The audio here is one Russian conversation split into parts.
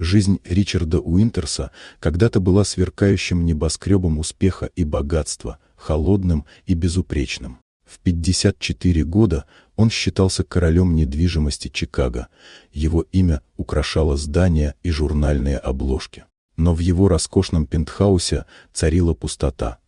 Жизнь Ричарда Уинтерса когда-то была сверкающим небоскребом успеха и богатства, холодным и безупречным. В 54 года он считался королем недвижимости Чикаго, его имя украшало здания и журнальные обложки. Но в его роскошном пентхаусе царила пустота.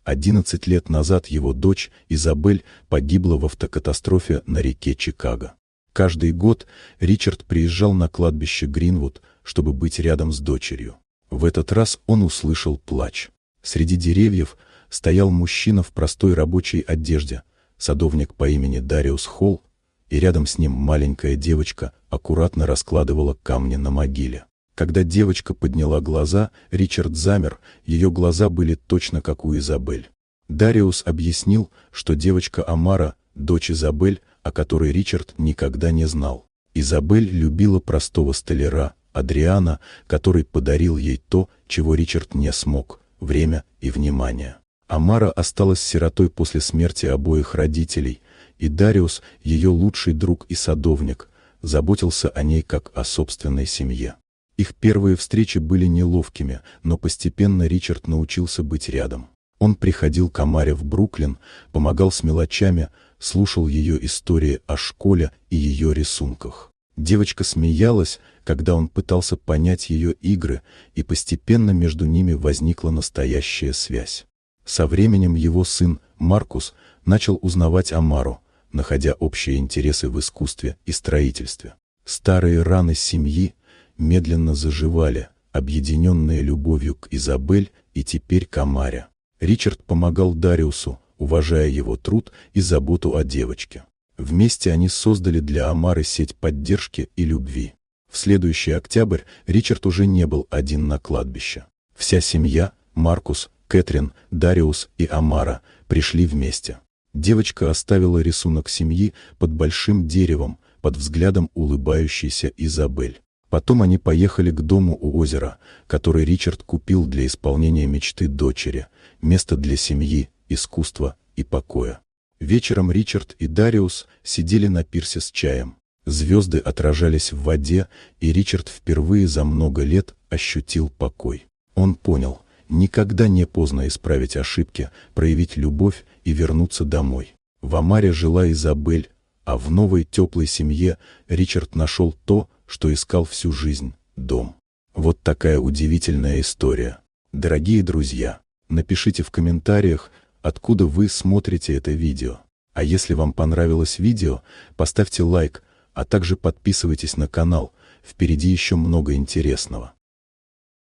11 лет назад его дочь Изабель погибла в автокатастрофе на реке Чикаго. Каждый год Ричард приезжал на кладбище Гринвуд, чтобы быть рядом с дочерью. В этот раз он услышал плач. Среди деревьев стоял мужчина в простой рабочей одежде, садовник по имени Дариус Холл, и рядом с ним маленькая девочка аккуратно раскладывала камни на могиле. Когда девочка подняла глаза, Ричард замер, ее глаза были точно как у Изабель. Дариус объяснил, что девочка Амара – дочь Изабель, о которой Ричард никогда не знал. Изабель любила простого столяра, Адриана, который подарил ей то, чего Ричард не смог – время и внимание. Амара осталась сиротой после смерти обоих родителей, и Дариус, ее лучший друг и садовник, заботился о ней как о собственной семье. Их первые встречи были неловкими, но постепенно Ричард научился быть рядом. Он приходил к Амаре в Бруклин, помогал с мелочами, слушал ее истории о школе и ее рисунках. Девочка смеялась, когда он пытался понять ее игры, и постепенно между ними возникла настоящая связь. Со временем его сын, Маркус, начал узнавать Амару, находя общие интересы в искусстве и строительстве. Старые раны семьи медленно заживали, объединенные любовью к Изабель и теперь к Амаре. Ричард помогал Дариусу, уважая его труд и заботу о девочке. Вместе они создали для Амары сеть поддержки и любви. В следующий октябрь Ричард уже не был один на кладбище. Вся семья, Маркус, Кэтрин, Дариус и Амара, пришли вместе. Девочка оставила рисунок семьи под большим деревом, под взглядом улыбающейся Изабель. Потом они поехали к дому у озера, который Ричард купил для исполнения мечты дочери, место для семьи, искусства и покоя. Вечером Ричард и Дариус сидели на пирсе с чаем. Звезды отражались в воде, и Ричард впервые за много лет ощутил покой. Он понял, никогда не поздно исправить ошибки, проявить любовь и вернуться домой. В Амаре жила Изабель, а в новой теплой семье Ричард нашел то, что искал всю жизнь – дом. Вот такая удивительная история. Дорогие друзья, напишите в комментариях, откуда вы смотрите это видео. А если вам понравилось видео, поставьте лайк, а также подписывайтесь на канал, впереди еще много интересного.